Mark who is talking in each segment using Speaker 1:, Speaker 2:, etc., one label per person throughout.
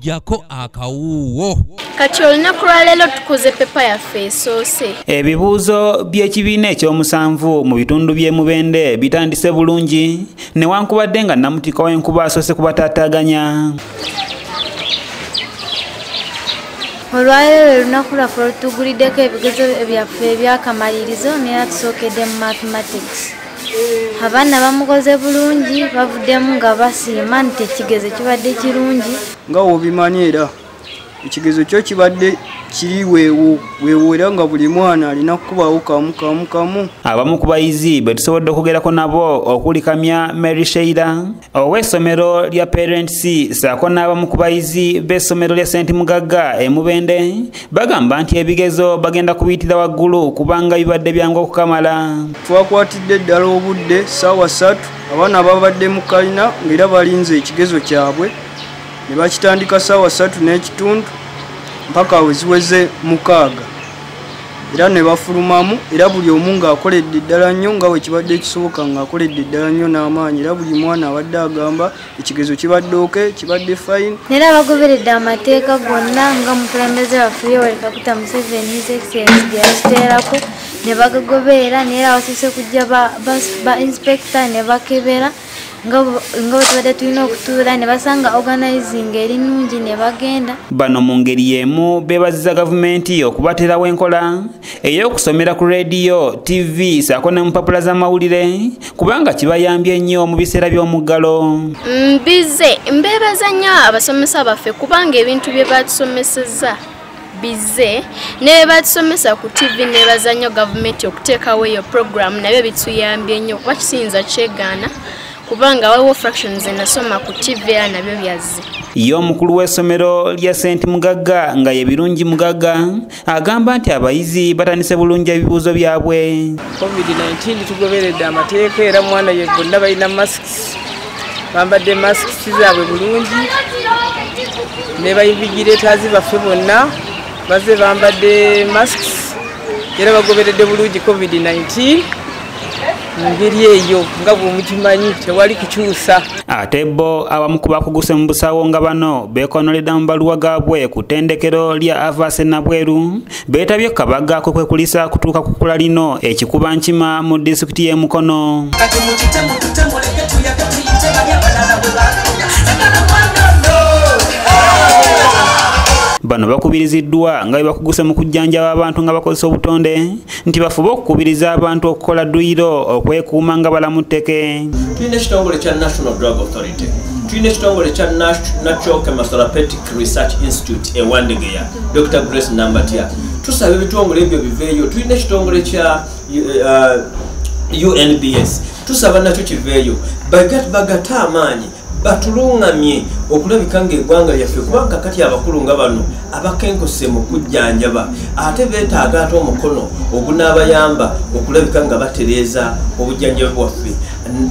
Speaker 1: Jako akawuwo.
Speaker 2: Kati olunaku lwa leero tukoze pepa yaffe esoose.
Speaker 3: Ebibuuzo by'ekibiina ekyomusanvu mu bitundu by'e Mubende bitandise bulungi newankubadde nga Namutika w'enkuba asoose kubataataaganya.
Speaker 4: Olwaleero olunaku lwaffe lutuguliddeko ebigezo byaffe ebyakamalirizo neera tusookedde mu mathematics. Abaana bamukoze bulungi bavuddemu nga basiima nti ekigezo kibadde kirungi.
Speaker 5: Nga wobimanyi era ekigezo kyo kibadde kiri weewo era nga buli mwana alina kubaawo kamu.
Speaker 3: Abamu ku bayizi be tusobodde okugerako nabo okuli Kamya Mary Sheila ow'essomero lya Parents saako n'abamu ku bayizi b'essomero lya St. Mugagga e Mubende bagamba nti ebigezo bagenda kubiyitira waggulu kubanga bibadde byangu okukamala.
Speaker 5: Twakwatidde ddala obudde ssaawa 3 abaana babadde mu kalina ng'era balinze ekigezo kyabwe ne bakitandika ssaawa 3:30 mpaka weziweze 6 era ne bafulumamu era buli omu ng'akoledde ddala nnyo nga wekibadde kisoboka ng'akoledde ddala nnyo n'amaanyi era buli mwana abadde agamba ekigezo kibadde oke kibadde fine.
Speaker 4: Neera bagoberedde amateeka gonna nga mukulembeze waffe Yoweri Kaguta Museveni His Excellency bye yakiteerako ne bagagoberera neera basoose kujja ba inspector ne bakebera nga tubadde tulina okutuula ne basanga organizing eri nnungi ne bagenda.
Speaker 3: Bano mu ngeri y'emu beebaziza gavumenti okubateerawo enkola ey'okusomera ku radio, TV saako ne mu mpapula z'amawulire kubanga kibayambye nnyo mu biseera by'omuggalo.
Speaker 2: Mbize mbeebaza nnyo abasomesa baffe kubanga ebintu bye batusomesezza bize ne batusomesa ku TV ne bazanyo gavumenti okuteekawo eyo program nabyo bituyambye nnyo kuba kisinza kyegaana kubanga waliwo fractions nasoma ku TV nabyo byazze.
Speaker 3: Yo omukulu w'essomero lya St. Mugagga nga ye Birungi Mugagga agamba nti abayizi batandise bulungi ebibuuzo byabwe.
Speaker 6: COVID-19 tugoberedde amateeka era mwana ye bonna balina masks bambadde masks zaabwe bulungi ne bainvigilators baffe bonna baze bambadde masks era bagoberedde bulungi COVID-19 ngeri eyo nga bw'omukimanyi tewali kukyusa.
Speaker 3: Ate bo abamu ku bakuguse mu busawo nga bano beekonoledda mu baluwa gaabwe ku ttendekero lya Avase Nabweru beetabye Kabaga kwekulisa kutuuka ku kkula lino ekikuba nkima mu disitulikiti y'e Mukono. Bano bakubiriziddwa nga bakuguse mu kujjanjaba abantu nga bakozesa obutonde nti bafube okukubiriza abantu okukola dduyiro okwekuuma nga balamu tteke.
Speaker 7: Tulina ekitongole kya National Drug Authority, tulina ekitongole kya Natural Chemotherapeutic Research Institute e Wandegeya, Dr. Grace Nambatya. Tusaba ebitongole ebyo biveeyo. Tulina ekitongole kya UNBS, tusaba nakyo kiveeyo bagata amaanyi batulungamye okulabika ng'eggwanga lyaffe kubanga kati abakulu nga bano abakenkose mu kujjanjaba ate beetaaga ate omukono ogunaabayamba okulabika nga batereeza obujjanjabi bwaffe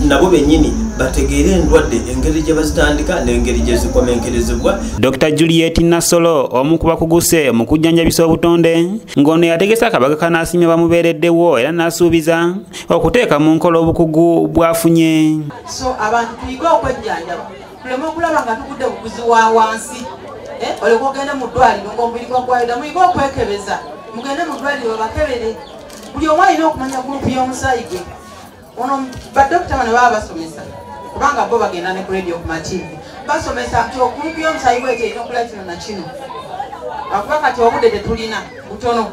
Speaker 7: nabo bennyini bategeere endwadde engeri gye bazitandika n'engeri gye zikomenkerezebwa.
Speaker 3: Dr. Juliet Nasolo omu ku bakuguse mu kujjanjabisa obutonde ng'ono yategesa akabaga kanaasiimye bamubeereddewo era n'asuubiza okuteeka mu nkola obukugu bwafunye.
Speaker 8: So abantu tuyige okwejjanjaba tuleme okulaba nga tugudde buguzi wa wansi oleka ogende mu ddwaliro ng'omubiri gwagwalira muyige okwekebeza mugende mu ddwaliro bakebere buli omu alina okumanya gurupu y'omusaayi gwe. Ono badokita bano baba basomesa kubanga bo bagenda ne ku radio ku mativi basomesa nti okurupu y'omusaayi gwe erina okola kino na kino akuba kati obudde tetulina butono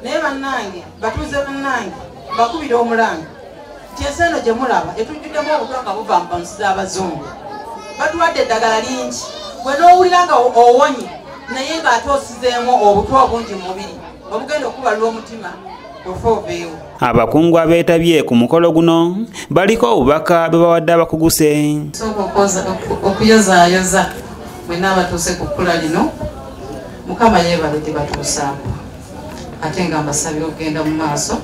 Speaker 8: naye bannange batuuze bannange bakubira omulanga nti ensi gye mulaba etujjuddemu obutwa nga buva mu nsi z'abazungu batuwadde eddagala lingi gwe n'owulira nga owonye naye ng'ate osizeemu obutwa obungi mu mubiri obugenda okubalula omutima ofa oveewo.
Speaker 3: Abakungu abeetabye ku mukolo guno baliko obubaka bwe bawadde abakuguse.
Speaker 8: Okuyozaayoza mwenna abatuuse ku kkula lino Mukama yeebale tebatuusaako ate nga mbasabira okugenda mu maaso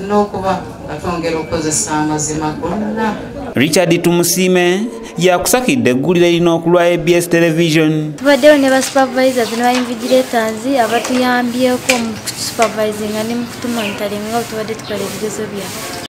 Speaker 8: n'okuba nga twongera okukozesa amazima gonna.
Speaker 3: Richard Tumusiime yakusakidde eggulire lino ku lwa ABS Television.
Speaker 4: Tubaddewo ne ba supervisors ne ba invigilators abatuyambyeko mu supervising ne mu kutumonitoringa nga tubadde tukola ebigezo byaffe.